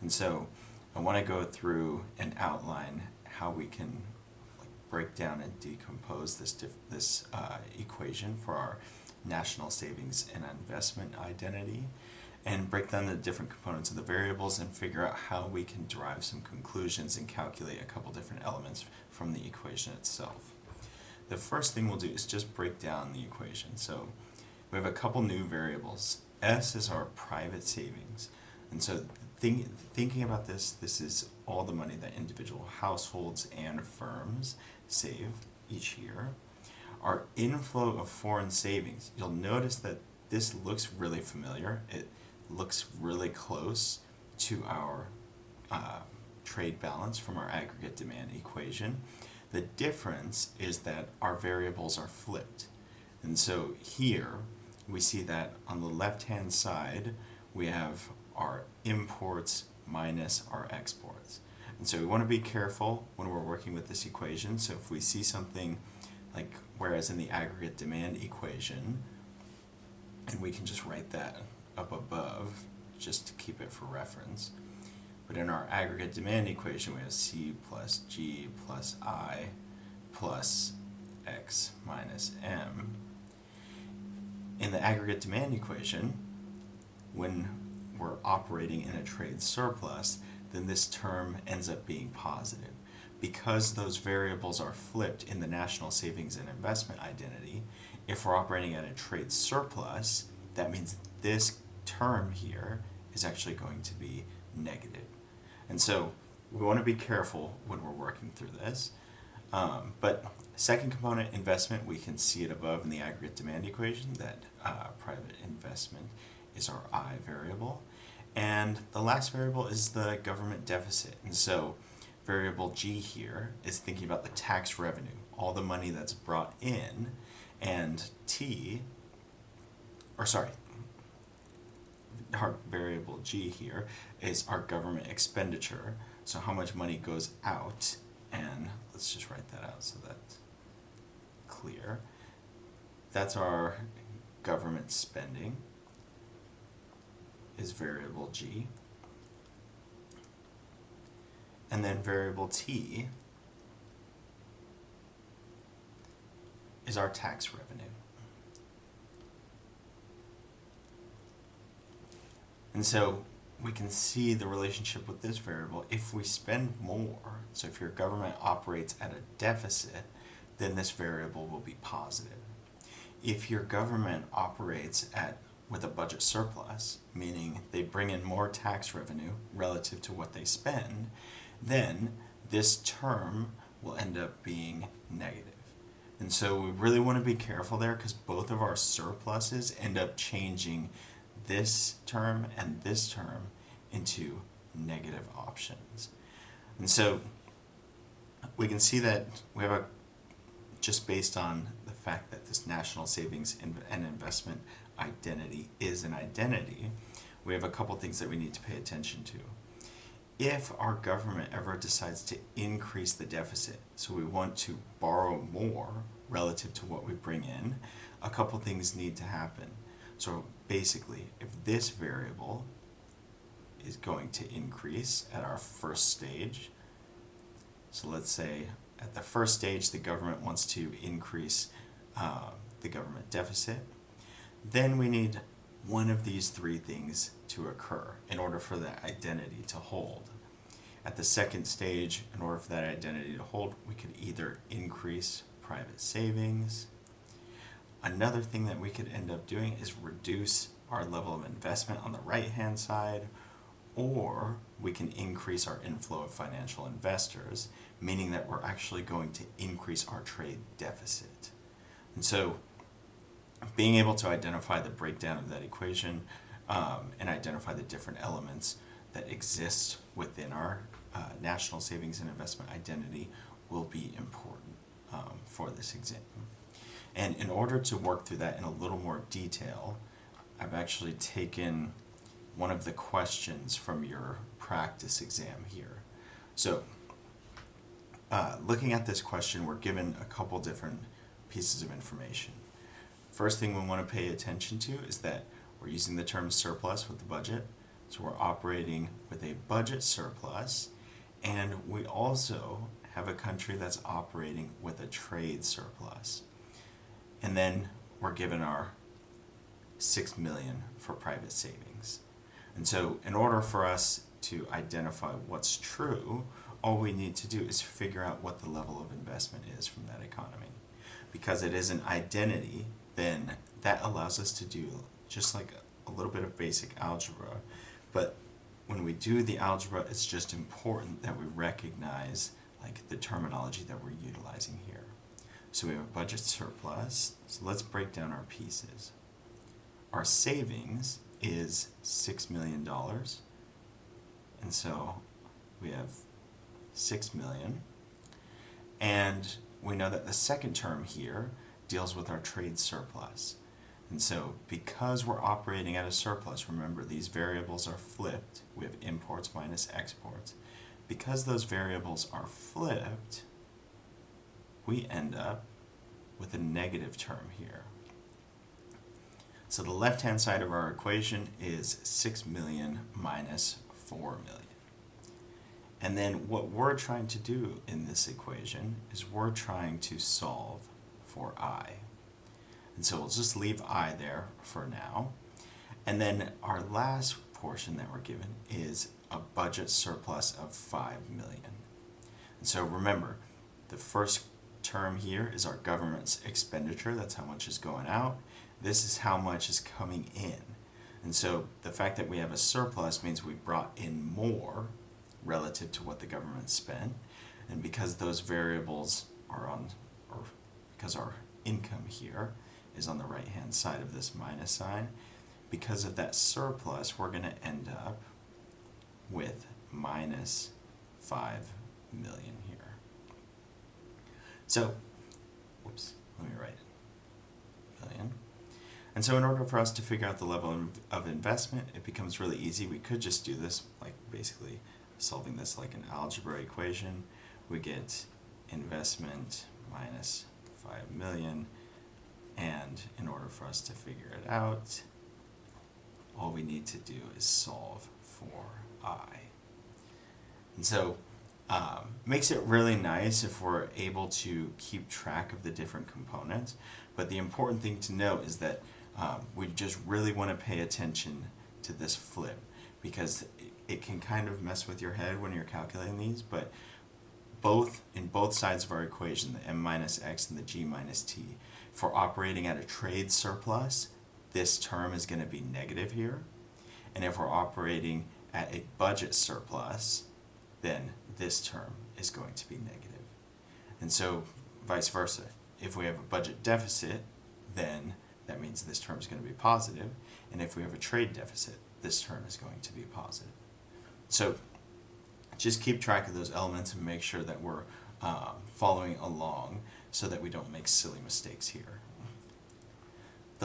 And so I want to go through and outline how we can break down and decompose this equation for our national savings and investment identity, and break down the different components of the variables and figure out how we can derive some conclusions and calculate a couple different elements from the equation itself. The first thing we'll do is just break down the equation. So we have a couple new variables. S is our private savings. And so thinking about this is all the money that individual households and firms save each year. Our inflow of foreign savings, you'll notice that this looks really familiar. It looks really close to our trade balance from our aggregate demand equation. The difference is that our variables are flipped. And so here we see that on the left-hand side we have our imports minus our exports. And so we want to be careful when we're working with this equation. So if we see something like, whereas in the aggregate demand equation, and we can just write that up above just to keep it for reference. But in our aggregate demand equation, we have C plus G plus I plus X minus M. In the aggregate demand equation, when we're operating in a trade surplus, then this term ends up being positive. Because those variables are flipped in the national savings and investment identity, if we're operating at a trade surplus, that means this term here is actually going to be negative. And so we want to be careful when we're working through this. But second component, investment, we can see it above in the aggregate demand equation that private investment is our I variable. And the last variable is the government deficit. And so variable G here is thinking about the tax revenue, all the money that's brought in, and our variable G here is our government expenditure, so how much money goes out, and let's just write that out so that's clear. That's our government spending, is variable G. And then variable T is our tax revenue. And so we can see the relationship with this variable. If we spend more, so if your government operates at a deficit, then this variable will be positive. If your government operates with a budget surplus, meaning they bring in more tax revenue relative to what they spend, then this term will end up being negative. And so we really want to be careful there, because both of our surpluses end up changing this term and this term into negative options. And so we can see that we have just based on the fact that this national savings and investment identity is an identity, we have a couple things that we need to pay attention to. If our government ever decides to increase the deficit, so we want to borrow more relative to what we bring in, a couple things need to happen. So basically, if this variable is going to increase at our first stage, so let's say at the first stage the government wants to increase the government deficit, then we need one of these three things to occur in order for that identity to hold. At the second stage, in order for that identity to hold, we could either increase private savings. Another thing that we could end up doing is reduce our level of investment on the right-hand side, or we can increase our inflow of financial investors, meaning that we're actually going to increase our trade deficit. And so being able to identify the breakdown of that equation and identify the different elements that exist within our national savings and investment identity will be important for this exam. And in order to work through that in a little more detail, I've actually taken one of the questions from your practice exam here. So looking at this question, we're given a couple different pieces of information. First thing we want to pay attention to is that we're using the term surplus with the budget. So we're operating with a budget surplus, and we also have a country that's operating with a trade surplus. And then we're given our 6 million for private savings. And so in order for us to identify what's true, all we need to do is figure out what the level of investment is from that economy. Because it is an identity, then that allows us to do just like a little bit of basic algebra. But when we do the algebra, it's just important that we recognize like the terminology that we're utilizing here. So we have a budget surplus. So let's break down our pieces. Our savings is $6 million. And so we have 6 million. And we know that the second term here deals with our trade surplus. And so because we're operating at a surplus, remember these variables are flipped. We have imports minus exports. Because those variables are flipped, we end up with a negative term here. So the left-hand side of our equation is 6 million minus 4 million. And then what we're trying to do in this equation is we're trying to solve for I. And so we'll just leave I there for now. And then our last portion that we're given is a budget surplus of 5 million. And so remember, the first term here is our government's expenditure. That's how much is going out. This is how much is coming in. And so the fact that we have a surplus means we brought in more relative to what the government spent. And because those variables are on, or because our income here is on the right-hand side of this minus sign, because of that surplus, we're going to end up with minus 5 million here. So, whoops, let me write it. Million. And so in order for us to figure out the level of investment, it becomes really easy. We could just do this like basically solving this like an algebra equation. We get investment minus 5 million, and in order for us to figure it out, all we need to do is solve for I. And so makes it really nice if we're able to keep track of the different components, but the important thing to note is that we just really want to pay attention to this flip, because it can kind of mess with your head when you're calculating these, but in both sides of our equation, the m minus x and the g minus t, if we're operating at a trade surplus, this term is going to be negative here. And if we're operating at a budget surplus, then this term is going to be negative. And so vice versa. If we have a budget deficit, then that means this term is going to be positive. And if we have a trade deficit, this term is going to be positive. So just keep track of those elements and make sure that we're following along so that we don't make silly mistakes here.